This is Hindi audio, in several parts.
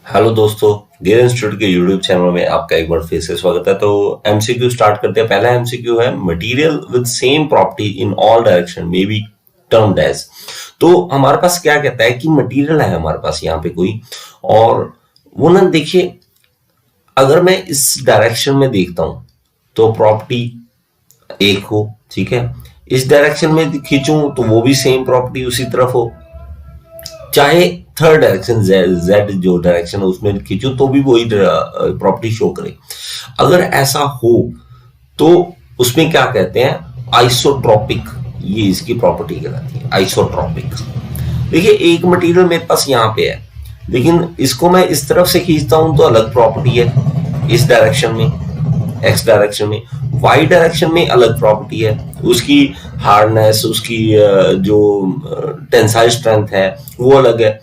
हेलो दोस्तों, गियर इंस्टीट्यूट के यूट्यूब चैनल में आपका एक बार फिर से स्वागत है। तो एमसीक्यू स्टार्ट करते हैं। पहला एमसीक्यू है, material with same property in all direction may be termed as. तो हमारे पास क्या कहता है कि मटेरियल है हमारे पास यहाँ पे कोई, और वो ना देखिए, अगर मैं इस डायरेक्शन में देखता हूं तो प्रॉपर्टी एक हो, ठीक है। इस डायरेक्शन में खींचूं तो वो भी सेम प्रॉपर्टी उसी तरफ हो, चाहे थर्ड डायरेक्शन जेड जो डायरेक्शन है उसमें खींचो तो भी वही प्रॉपर्टी शो करे। अगर ऐसा हो तो उसमें क्या कहते हैं, आइसोट्रॉपिक। ये इसकी प्रॉपर्टी कहलाती है, आइसोट्रॉपिक। देखिए, एक मटेरियल मेरे पास यहाँ पे है, लेकिन इसको मैं इस तरफ से खींचता हूं तो अलग प्रॉपर्टी है इस डायरेक्शन में, एक्स डायरेक्शन में। वाई डायरेक्शन में अलग प्रॉपर्टी है, उसकी हार्डनेस, उसकी जो टेंसाइल स्ट्रेंथ है वो अलग है।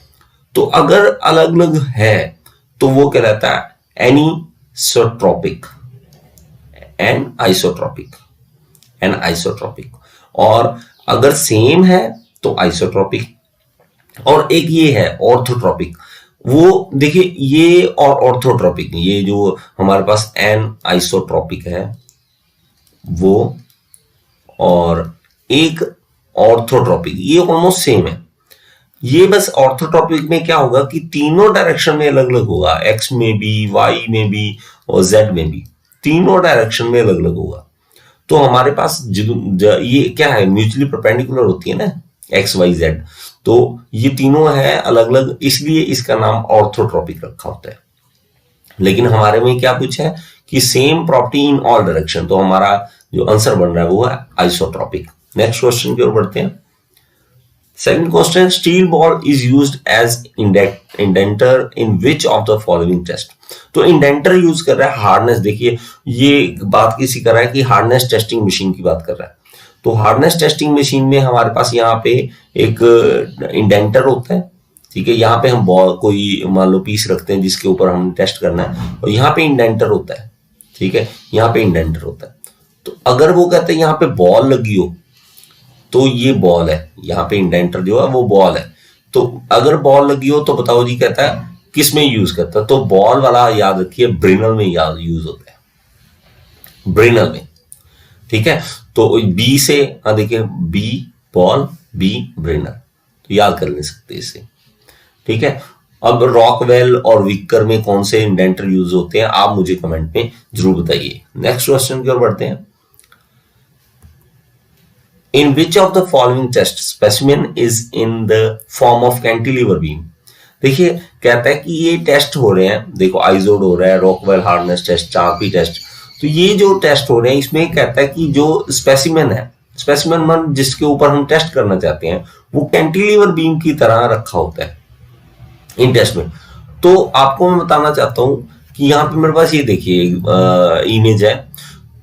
तो अगर अलग अलग है तो वो कहलाता है anisotropic and isotropic, and isotropic. और अगर सेम है तो आइसोट्रॉपिक, और एक ये है ऑर्थोट्रॉपिक। वो देखिए, ये और ऑर्थोट्रॉपिक, ये जो हमारे पास एन आइसोट्रॉपिक है वो, और एक ऑर्थोट्रॉपिक, ये ऑलमोस्ट सेम है। ये बस ऑर्थोट्रॉपिक में क्या होगा कि तीनों डायरेक्शन में अलग अलग होगा, एक्स में भी, वाई में भी और जेड में भी, तीनों डायरेक्शन में अलग अलग होगा। तो हमारे पास ये क्या है, म्यूचुअली परपेंडिकुलर होती है ना, एक्स वाई जेड। तो ये तीनों है अलग अलग, इसलिए इसका नाम ऑर्थोट्रॉपिक रखा होता है। लेकिन हमारे में क्या कुछ है कि same property in all direction, तो हमारा जो आंसर बन रहा है वो है आइसोट्रॉपिक। नेक्स्ट क्वेश्चन की ओर बढ़ते हैं। Second question, steel ball is used as indenter in which of the following test? तो इंडेंटर यूज कर रहा है हार्डनेस। देखिए, ये बात किसी कर रहा है कि हार्डनेस टेस्टिंग मशीन की बात कर रहा है। तो हार्डनेस टेस्टिंग मशीन में हमारे पास यहाँ पे एक इंडेंटर होता है, ठीक है। यहाँ पे हम बॉल कोई मान लो पीस रखते हैं जिसके ऊपर हम टेस्ट करना है, और यहाँ पे इंडेंटर होता है, ठीक है। यहाँ पे इंडेंटर होता है। तो अगर वो कहते हैं यहाँ पे बॉल लगी हो तो ये बॉल है, यहाँ पे इंडेंटर जो है वो बॉल है। तो अगर बॉल लगी हो तो बताओ जी, कहता है किस में यूज करता है, तो बॉल वाला याद रखिए ब्रिनल में यूज होता है, ब्रिनल में, ठीक है। तो बी से, हाँ देखिए, बी बॉल, बी ब्रिनल, तो याद कर ले सकते इसे, ठीक है। अब रॉकवेल और विकर में कौन से इंडेंटर यूज होते हैं आप मुझे कमेंट में जरूर बताइए। नेक्स्ट क्वेश्चन की ओर बढ़ते हैं। In which of the following test specimen is in the form of cantilever beam? देखिए, कहता है कि ये टेस्ट हो रहे हैं, देखो आइजोड हो रहा है, रॉकवेल हार्डनेस टेस्ट, चारपी टेस्ट। तो ये जो टेस्ट हो रहे हैं इसमें कहता है कि जो स्पेसिमेन है, स्पेसिमेन मन जिसके ऊपर हम टेस्ट करना चाहते हैं, वो कैंटिलीवर बीम की तरह रखा होता है इन टेस्ट में। तो आपको मैं बताना चाहता हूं कि यहाँ पे मेरे पास ये देखिए इमेज है।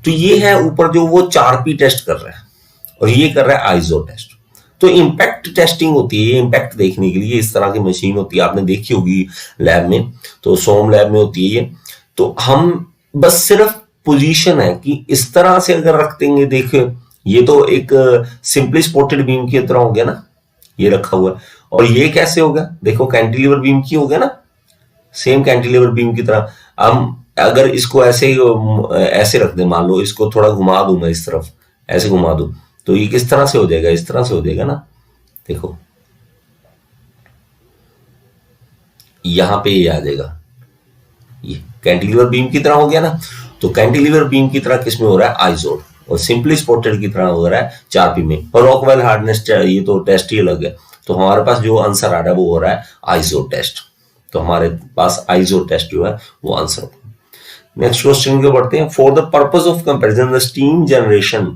तो ये है ऊपर जो वो चारपी टेस्ट कर रहा है, और ये कर रहा है आइजो टेस्ट। तो इंपैक्ट टेस्टिंग होती है, इंपैक्ट देखने के लिए इस तरह की मशीन होती है, आपने देखी होगी लैब में, तो सोम लैब में होती है ये। तो हम बस सिर्फ पोजीशन है कि इस तरह से अगर रख देंगे, देखिए ये तो एक सिंपली स्पोर्टेड बीम की तरह हो गया ना, ये रखा हुआ है। और ये कैसे होगा, देखो कैंटिलीवर बीम की हो गया ना, सेम कैंटिलीवर बीम की तरह। हम अगर इसको ऐसे ऐसे रख दे, मान लो इसको थोड़ा घुमा दूं मैं इस तरफ, ऐसे घुमा दूं, तो ये किस तरह से हो जाएगा, इस तरह से हो जाएगा ना। देखो यहां पे ये आ जाएगा, ये कैंटिलीवर बीम की तरह हो गया ना। तो कैंटिलीवर बीम की तरह किसमें हो रहा है, आइजोड, और सिंपली स्पोर्टेड की तरह हो रहा है चारपी में। और रॉकवेल हार्डनेस ये तो टेस्ट ही अलग है। तो हमारे पास जो आंसर आ रहा है वो हो रहा है आइजोड टेस्ट। तो हमारे पास आइजोड टेस्ट जो है वो आंसर होगा। नेक्स्ट क्वेश्चन को बढ़ते हैं। For the purpose of comparison the steam generation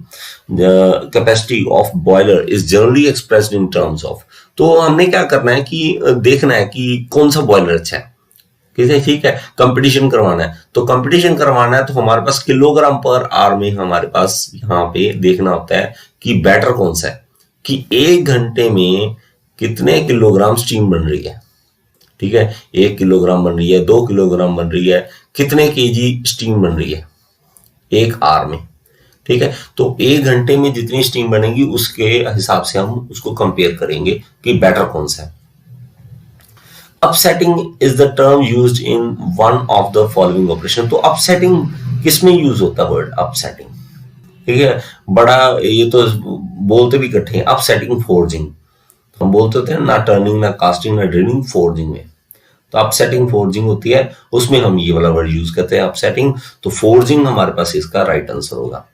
capacity of boiler is generally expressed in terms of. तो हमने क्या करना है कि देखना है कि कौन सा बॉयलर अच्छा है, ठीक है। कंपटीशन करवाना है, तो कंपटीशन करवाना है तो हमारे पास किलोग्राम पर आवर में हमारे पास यहाँ पे देखना होता है कि बैटर कौन सा है, कि 1 घंटे में कितने किलोग्राम स्टीम बन रही है, ठीक है। 1 किलोग्राम बन रही है, 2 किलोग्राम बन रही है, कितने केजी स्टीम बन रही है 1 आवर में, ठीक है। तो 1 घंटे में जितनी स्टीम बनेगी उसके हिसाब से हम उसको कंपेयर करेंगे कि बेटर कौन सा है। Upsetting is the term used in one of the following operation. तो अपसेटिंग किसमें यूज होता है वर्ड अपसेटिंग? ठीक है, बड़ा ये तो बोलते भी इकट्ठे हैं, अपसेटिंग फोर्जिंग। हम बोलते होते हैं ना टर्निंग, ना कास्टिंग, ना ड्रिलिंग, फोर्जिंग में। तो अपसेटिंग फोर्जिंग होती है, उसमें हम ये वाला वर्ड यूज करते हैं अपसेटिंग। तो फोर्जिंग हमारे पास इसका राइट आंसर होगा।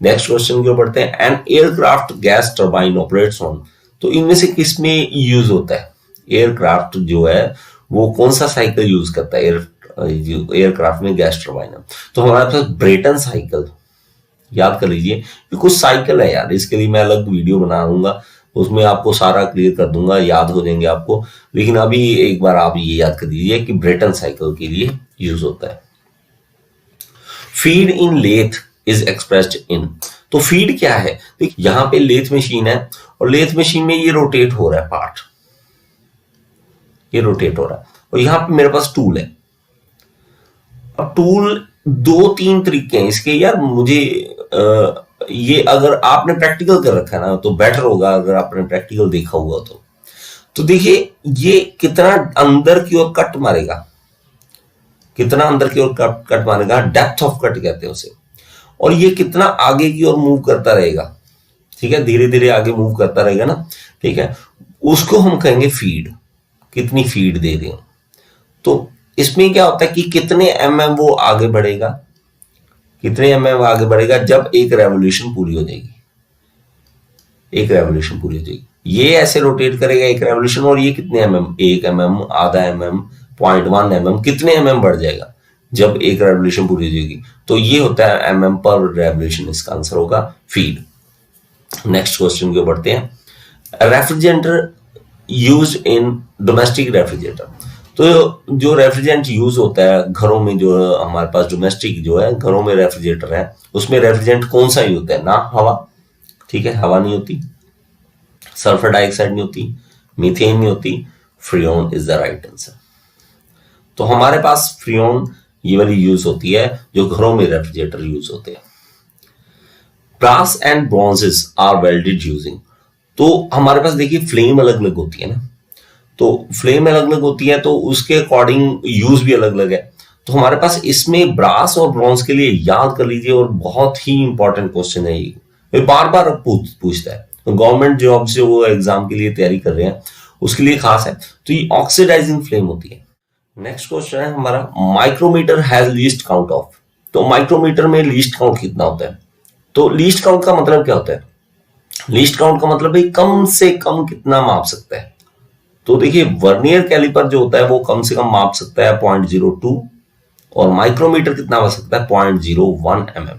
नेक्स्ट क्वेश्चन की ओर बढ़ते हैं। An aircraft gas turbine operates on. तो इनमें से किस में यूज होता है? एयरक्राफ्ट जो है वो कौन सा साइकिल यूज करता है? एयरक्राफ्ट में गैस टर्बाइन है तो हमारे पास ब्रेटन साइकिल, याद कर लीजिए। ये कुछ साइकिल है यार, इसके लिए मैं अलग वीडियो बना दूंगा, उसमें आपको सारा क्लियर कर दूंगा, याद हो जाएंगे आपको। लेकिन अभी एक बार आप ये याद कर दीजिए कि ब्रेटन साइकिल के लिए यूज होता है। Feed in lathe is expressed in. तो फीड क्या है? देखिए यहां पे लेथ मशीन है और लेथ मशीन में ये रोटेट हो रहा है पार्ट, ये रोटेट हो रहा है और यहां पे मेरे पास टूल है। अब टूल दो तीन तरीके हैं इसके यार, मुझे ये अगर आपने प्रैक्टिकल कर रखा है ना तो बेटर होगा, अगर आपने प्रैक्टिकल देखा हुआ तो देखिए ये कितना अंदर की ओर कट मारेगा, कितना अंदर की ओर कट मारेगा, डेप्थ ऑफ कट कहते हैं उसे। और ये कितना आगे की ओर मूव करता रहेगा, ठीक है, धीरे धीरे आगे मूव करता रहेगा ना, ठीक है, उसको हम कहेंगे फीड। कितनी फीड दे रहे हो। तो इसमें क्या होता है कि कितने mm वो आगे बढ़ेगा, कितने mm आगे बढ़ेगा जब एक रेवोल्यूशन पूरी हो जाएगी, एक रेवोल्यूशन पूरी हो जाएगी। ये ऐसे रोटेट करेगा एक रेवोल्यूशन और ये कितने mm, 1 mm, आधा mm, 0.1 mm, कितने mm बढ़ जाएगा जब एक रेवोल्यूशन पूरी हो जाएगी। तो ये होता है mm पर रेवोल्यूशन, इसका आंसर होगा फीड। नेक्स्ट क्वेश्चन की ओर बढ़ते हैं। Refrigerator use in domestic refrigerator. तो जो रेफ्रिजरेंट यूज होता है घरों में, जो हमारे पास डोमेस्टिक जो है घरों में रेफ्रिजरेटर है, उसमें रेफ्रिजरेंट कौन सा यूज होता है? ना हवा, ठीक है, हवा नहीं होती, सल्फर डाइऑक्साइड नहीं होती, मीथेन नहीं होती, Freon is the right answer. तो हमारे पास फ्रियोन ये वाली यूज होती है जो घरों में रेफ्रिजरेटर यूज होते हैं। Brass and bronzes are welded using. तो हमारे पास देखिए फ्लेम अलग अलग होती है ना, तो फ्लेम अलग अलग होती है तो उसके अकॉर्डिंग यूज भी अलग अलग है। तो हमारे पास इसमें ब्रास और ब्रॉन्ज के लिए याद कर लीजिए, और बहुत ही इंपॉर्टेंट क्वेश्चन है ये, बार बार पूछता है। तो गवर्नमेंट जॉब से वो एग्जाम के लिए तैयारी कर रहे हैं उसके लिए खास है। तो ये ऑक्सीडाइजिंग फ्लेम होती है। नेक्स्ट क्वेश्चन है हमारा, micrometer has least count of. तो माइक्रोमीटर में लीस्ट काउंट कितना होता है? तो लीस्ट काउंट का मतलब क्या होता है? लीस्ट काउंट का मतलब भाई कम से कम कितना माप सकता है। तो देखिए वर्नियर कैलिपर जो होता है वो कम से कम माप सकता है 0.02 और माइक्रोमीटर कितना माप सकता है 0.01 mm।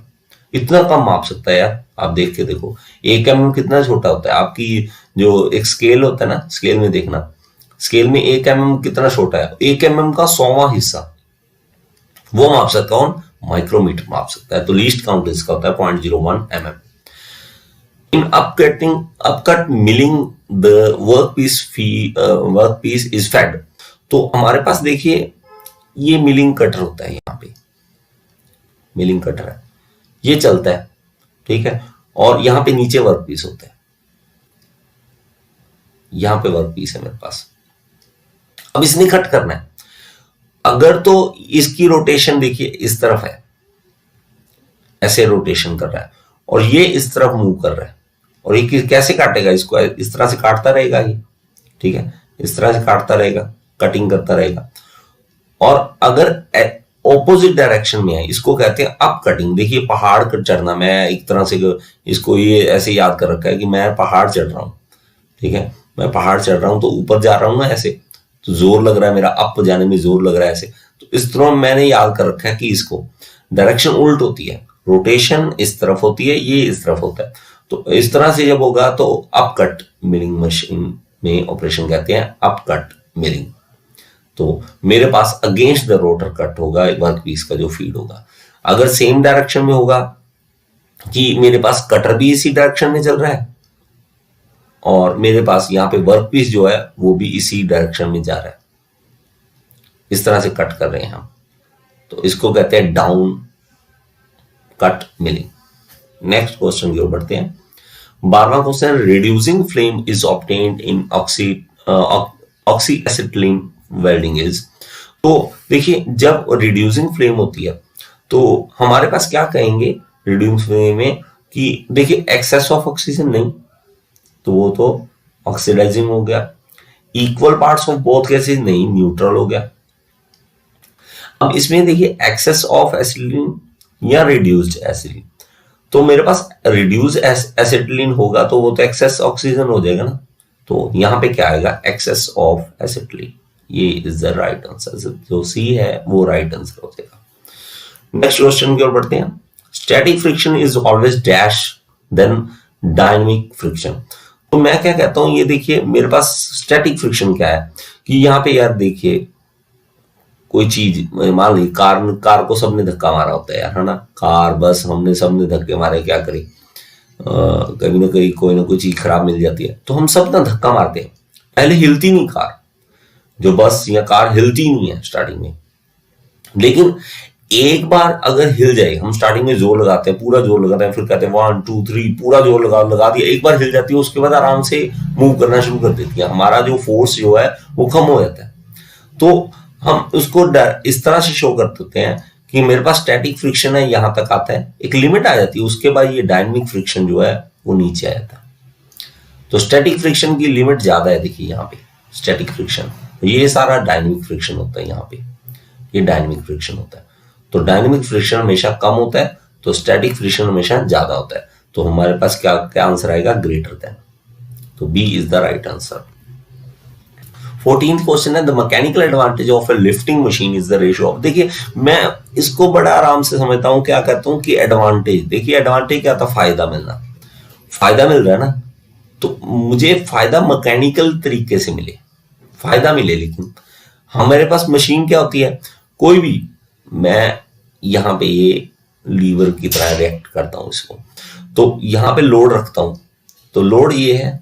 इतना कम माप सकता है यार, आप देख के देखो 1 mm कितना छोटा होता है। आपकी जो एक स्केल होता है ना, स्केल में देखना, स्केल में 1 mm कितना छोटा है, 1 mm का 100वां हिस्सा वो माप सकता है, माइक्रोमीटर माप सकता है। तो लीस्ट काउंट इसका होता है 0.01 mm। In upcut milling, the workpiece is fed। तो हमारे पास देखिए ये मिलिंग कटर होता है, यहाँ पे मिलिंग कटर है, ये चलता है, ठीक है, और यहाँ पे नीचे वर्कपीस होता है, यहाँ पे वर्कपीस है मेरे पास। अब इसने कट करना है, अगर तो इसकी रोटेशन देखिए इस तरफ है, ऐसे रोटेशन कर रहा है, और ये इस तरफ मूव कर रहा है, और ये कैसे काटेगा इसको? इस तरह से काटता रहेगा ये, ठीक है, इस तरह से काटता रहेगा, कटिंग करता रहेगा। और अगर ऑपोजिट डायरेक्शन में है, इसको कहते हैं अप कटिंग। देखिए पहाड़ पर चढ़ना, मैं एक तरह से इसको ये ऐसे याद कर रखा है कि मैं पहाड़ चढ़ रहा हूं, ठीक है, मैं पहाड़ चढ़ रहा हूं तो ऊपर जा रहा हूं ना ऐसे, तो जोर लग रहा है मेरा, अप जाने में जोर लग रहा है ऐसे। तो इस तरह मैंने याद कर रखा है कि इसको डायरेक्शन उल्ट होती है, रोटेशन इस तरफ होती है, ये इस तरफ होता है। तो इस तरह से जब होगा तो अपकट मिलिंग मशीन में ऑपरेशन कहते हैं अपकट मिलिंग। तो मेरे पास अगेंस्ट द रोटर कट होगा वर्कपीस का जो फीड होगा। अगर सेम डायरेक्शन में होगा कि मेरे पास कटर भी इसी डायरेक्शन में चल रहा है और मेरे पास यहाँ पे वर्कपीस जो है वो भी इसी डायरेक्शन में जा रहा है, इस तरह से कट कर रहे हैं हम, तो इसको कहते हैं down cut milling. Next question की ओर बढ़ते हैं। 12वां question, reducing flame is obtained in oxy acetylene welding is. तो देखिए जब रिड्यूसिंग फ्लेम होती है तो हमारे पास क्या कहेंगे रिड्यूसिंग फ्लेम में कि देखिए एक्सेस ऑफ ऑक्सीजन नहीं, तो वो तो ऑक्सीडाइजिंग हो गया। Equal parts of both gases नहीं, न्यूट्रल हो गया। अब इसमें देखिए एक्सेस ऑफ एसिटिलीन या रिड्यूस्ड एसिटिलीन, तो मेरे पास रिड्यूस एसिटिलीन होगा तो वो तो एक्सेस ऑक्सीजन हो जाएगा ना, तो यहां पे क्या आएगा एक्सेस ऑफ एसिटिलीन। ये इज द राइट आंसर, जो सी है वो राइट आंसर हो जाएगा। नेक्स्ट क्वेश्चन की ओर बढ़ते हैं। Static friction is always dash than dynamic friction. तो मैं क्या कहता हूं, ये देखिए मेरे पास स्टैटिक फ्रिक्शन क्या है कि यहाँ पे यार देखिए कोई चीज मान ली कार को सबने धक्का मारा होता है यार, है ना, कार बस हमने सबने धक्के मारे, क्या करें कभी ना कहीं कोई ना कोई चीज खराब मिल जाती है तो हम सब ना धक्का मारते हैं। पहले हिलती नहीं कार, जो बस या कार हिलती नहीं है स्टार्टिंग में, लेकिन एक बार अगर हिल जाए, हम स्टार्टिंग में जोर लगाते हैं, पूरा जोर लगाते हैं, फिर कहते हैं 1 2 3 पूरा जोर लगा दिया, एक बार हिल जाती है, उसके बाद आराम से मूव करना शुरू कर देती है, हमारा जो फोर्स जो है वो कम हो जाता है। तो हम उसको इस तरह से शो कर देते हैं कि मेरे पास स्टैटिक फ्रिक्शन है, यहां तक आता है, एक लिमिट आ जाती है, उसके बाद ये डायनामिक फ्रिक्शन जो है वो नीचे आ जाता है। तो स्टैटिक फ्रिक्शन की लिमिट ज्यादा है, देखिए यहाँ पे स्टैटिक फ्रिक्शन, ये सारा डायनामिक फ्रिक्शन होता है, यहाँ पे ये डायनामिक फ्रिक्शन होता है। तो डायनामिक फ्रिक्शन हमेशा कम होता है, तो स्टैटिक फ्रिक्शन हमेशा ज्यादा होता है। तो हमारे पास क्या क्या आंसर आएगा, ग्रेटर देन। तो B is the right answer. 14th question है, the mechanical advantage of a lifting machine is the ratio of. देखिए मैं इसको बड़ा आराम से समझता हूं, क्या कहता हूं कि एडवांटेज, देखिए एडवांटेज क्या था, फायदा मिलना, फायदा मिल रहा है ना, तो मुझे फायदा मैकेनिकल तरीके से मिले, फायदा मिले, लेकिन हमारे पास मशीन क्या होती है, कोई भी, मैं यहां पे ये लीवर की तरह रिएक्ट करता हूं इसको, तो यहां पे लोड रखता हूं, तो लोड ये है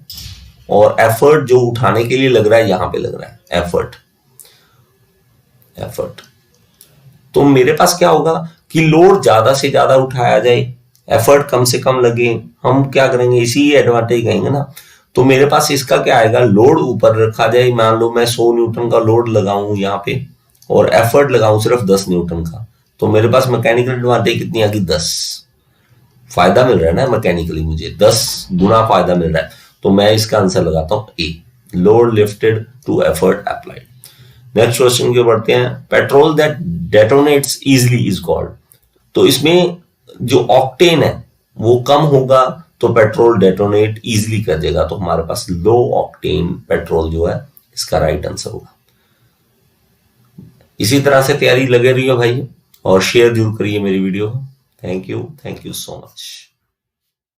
और एफर्ट जो उठाने के लिए लग रहा है यहां पे लग रहा है एफर्ट। तो मेरे पास क्या होगा कि लोड ज्यादा से ज्यादा उठाया जाए, एफर्ट कम से कम लगे, हम क्या करेंगे, इसी एडवांटेज कहेंगे ना। तो मेरे पास इसका क्या आएगा, लोड ऊपर रखा जाए, मान लो मैं 100 न्यूटन का लोड लगाऊं यहाँ पे और एफर्ट लगाऊं सिर्फ 10 न्यूटन का, तो मेरे पास मैकेनिकल एडवांटेज कितनी आ गई, 10। फायदा मिल रहा है ना मैकेनिकली, मुझे 10 गुना फायदा मिल रहा है, तो मैं इसका आंसर लगाता हूं A, load lifted to effort applied. Next question के बढ़ते हैं। Petrol that detonates easily is called. तो इसमें जो ऑक्टेन है वो कम होगा तो पेट्रोल डेटोनेट इजीली कर देगा, तो हमारे पास लो ऑक्टेन पेट्रोल जो है इसका राइट आंसर होगा। इसी तरह से तैयारी लगे रहिए भाई और शेयर जरूर करिए मेरी video. Thank you so much.